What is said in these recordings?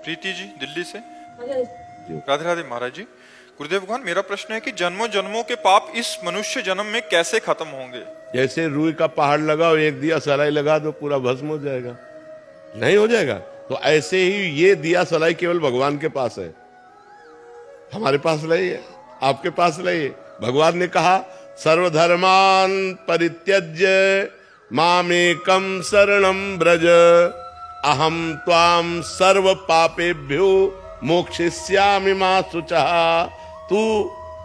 प्रीति जी दिल्ली से। राधे राधे महाराज जी। गुरुदेव भगवान, मेरा प्रश्न है कि जन्मों जन्मों के पाप इस मनुष्य जन्म में कैसे खत्म होंगे? जैसे रुई का पहाड़ लगाओ, एक दिया सलाई लगा दो, पूरा भस्म हो जाएगा? नहीं हो जाएगा। तो ऐसे ही ये दिया सलाई केवल भगवान के पास है, हमारे पास नहीं है, आपके पास नहीं है। भगवान ने कहा सर्वधर्मान परित्यज्य मामेकम शरणम ब्रज अहम त्वाम सर्व पापेभ्यो मोक्षयिष्यामि मा शुचः। तू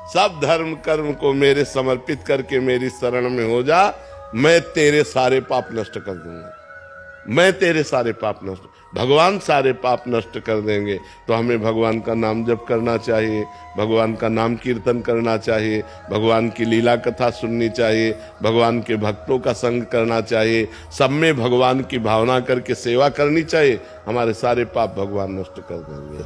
सब धर्म कर्म को मेरे समर्पित करके मेरी शरण में हो जा, मैं तेरे सारे पाप नष्ट कर दूंगा। मैं तेरे सारे पाप नष्ट, भगवान सारे पाप नष्ट कर देंगे। तो हमें भगवान का नाम जप करना चाहिए, भगवान का नाम कीर्तन करना चाहिए, भगवान की लीला कथा सुननी चाहिए, भगवान के भक्तों का संग करना चाहिए, सब में भगवान की भावना करके सेवा करनी चाहिए। हमारे सारे पाप भगवान नष्ट कर देंगे।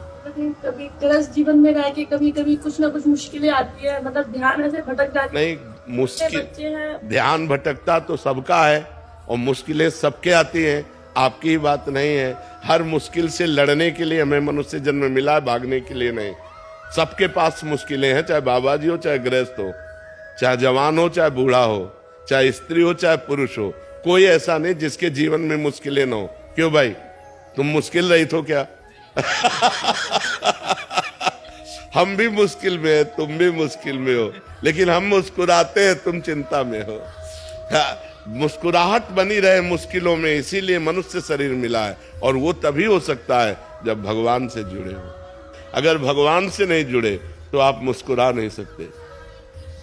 कभी गृहस्थ जीवन में रह के कभी कभी कुछ ना कुछ मुश्किलें आती है, मतलब ध्यान ऐसे भटक जाती है। नहीं, मुश्किल ध्यान भटकता तो सबका है और मुश्किलें सबके आती हैं, आपकी ही बात नहीं है। हर मुश्किल से लड़ने के लिए हमें मनुष्य जन्म मिला है, भागने के लिए नहीं। सबके पास मुश्किलें हैं, चाहे बाबा जी हो, चाहे गृहस्थ हो, चाहे जवान हो, चाहे बूढ़ा हो, चाहे स्त्री हो, चाहे पुरुष हो। कोई ऐसा नहीं जिसके जीवन में मुश्किलें न हो। क्यों भाई, तुम मुश्किल रहित हो क्या? हम भी मुश्किल में है, तुम भी मुश्किल में हो, लेकिन हम मुस्कुराते हैं, तुम चिंता में हो। मुस्कुराहट बनी रहे मुश्किलों में, इसीलिए मनुष्य शरीर मिला है। और वो तभी हो सकता है जब भगवान से जुड़े हो। अगर भगवान से नहीं जुड़े तो आप मुस्कुरा नहीं सकते,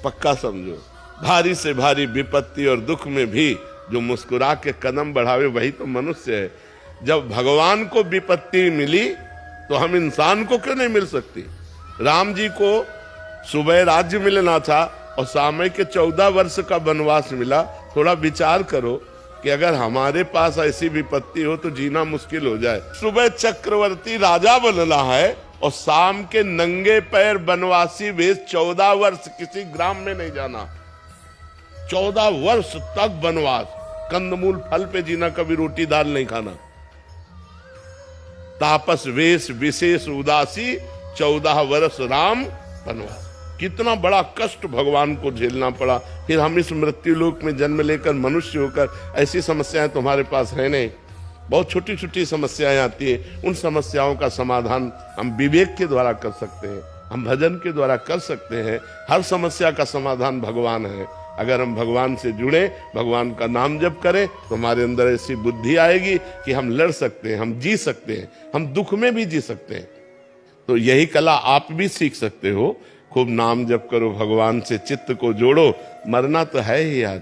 पक्का समझो। भारी से भारी विपत्ति और दुख में भी जो मुस्कुरा के कदम बढ़ावे वही तो मनुष्य है। जब भगवान को विपत्ति मिली तो हम इंसान को क्यों नहीं मिल सकती? राम जी को सुबह राज्य मिलना था और सामय के 14 वर्ष का वनवास मिला। थोड़ा विचार करो कि अगर हमारे पास ऐसी विपत्ति हो तो जीना मुश्किल हो जाए। सुबह चक्रवर्ती राजा बनना है और शाम के नंगे पैर वनवासी वेश 14 वर्ष किसी ग्राम में नहीं जाना। 14 वर्ष तक वनवास, कंदमूल फल पे जीना, कभी रोटी दाल नहीं खाना। तापस वेश विशेष उदासी 14 वर्ष राम वनवास। कितना बड़ा कष्ट भगवान को झेलना पड़ा। फिर हम इस मृत्यु लोक में जन्म लेकर मनुष्य होकर, ऐसी समस्याएं तुम्हारे पास है नहीं। बहुत छोटी छोटी समस्याएं आती हैं, उन समस्याओं का समाधान हम विवेक के द्वारा कर सकते हैं, हम भजन के द्वारा कर सकते हैं। हर समस्या का समाधान भगवान है। अगर हम भगवान से जुड़े, भगवान का नाम जप करें तो हमारे अंदर ऐसी बुद्धि आएगी कि हम लड़ सकते हैं, हम जी सकते हैं, हम दुख में भी जी सकते हैं। तो यही कला आप भी सीख सकते हो। खूब नाम जप करो, भगवान से चित्त को जोड़ो। मरना तो है ही यार,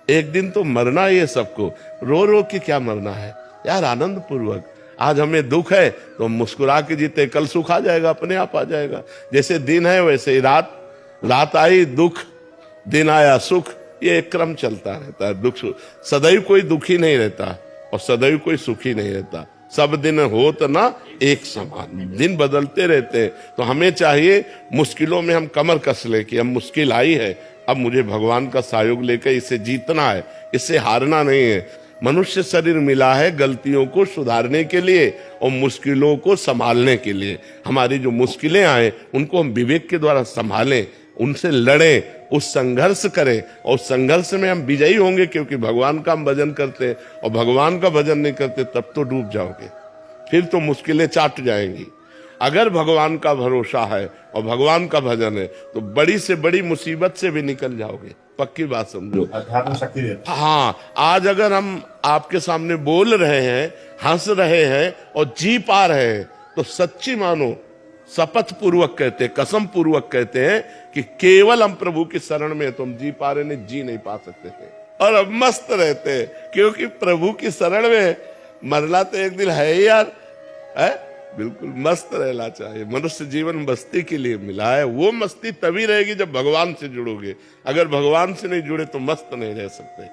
एक दिन तो मरना ही है सबको। रो रो के क्या मरना है यार, आनंद पूर्वक। आज हमें दुख है तो मुस्कुरा के जीते, कल सुख आ जाएगा, अपने आप आ जाएगा। जैसे दिन है वैसे ही रात आई दुख, दिन आया सुख, ये एक क्रम चलता रहता है। दुख सदैव कोई दुखी नहीं रहता और सदैव कोई सुखी नहीं रहता। सब दिन होत ना एक समान, दिन बदलते रहते हैं। तो हमें चाहिए मुश्किलों में हम कमर कस ले कि अब मुश्किल आई है, अब मुझे भगवान का सहयोग लेकर इसे जीतना है, इससे हारना नहीं है। मनुष्य शरीर मिला है गलतियों को सुधारने के लिए और मुश्किलों को संभालने के लिए। हमारी जो मुश्किलें आए उनको हम विवेक के द्वारा संभालें, उनसे लड़ें, उस संघर्ष करें और संघर्ष में हम विजयी होंगे। क्योंकि भगवान का हम भजन करते हैं और भगवान का भजन नहीं करते तब तो डूब जाओगे, फिर तो मुश्किलें चाट जाएंगी। अगर भगवान का भरोसा है और भगवान का भजन है तो बड़ी से बड़ी मुसीबत से भी निकल जाओगे, पक्की बात समझो। अध्यात्म शक्ति देता है। हाँ, आज अगर हम आपके सामने बोल रहे हैं, हंस रहे हैं और जी पा रहे हैं तो सच्ची मानो, शपथ पूर्वक कहते, कसम पूर्वक कहते हैं कि केवल हम प्रभु की शरण में तो हम जी पा रहे, नहीं जी नहीं पा सकते थे। और अब मस्त रहते हैं क्योंकि प्रभु की शरण में मरना तो एक दिन है ही यार, है? बिल्कुल मस्त रहना चाहिए। मनुष्य जीवन मस्ती के लिए मिला है। वो मस्ती तभी रहेगी जब भगवान से जुड़ोगे। अगर भगवान से नहीं जुड़े तो मस्त नहीं रह सकते।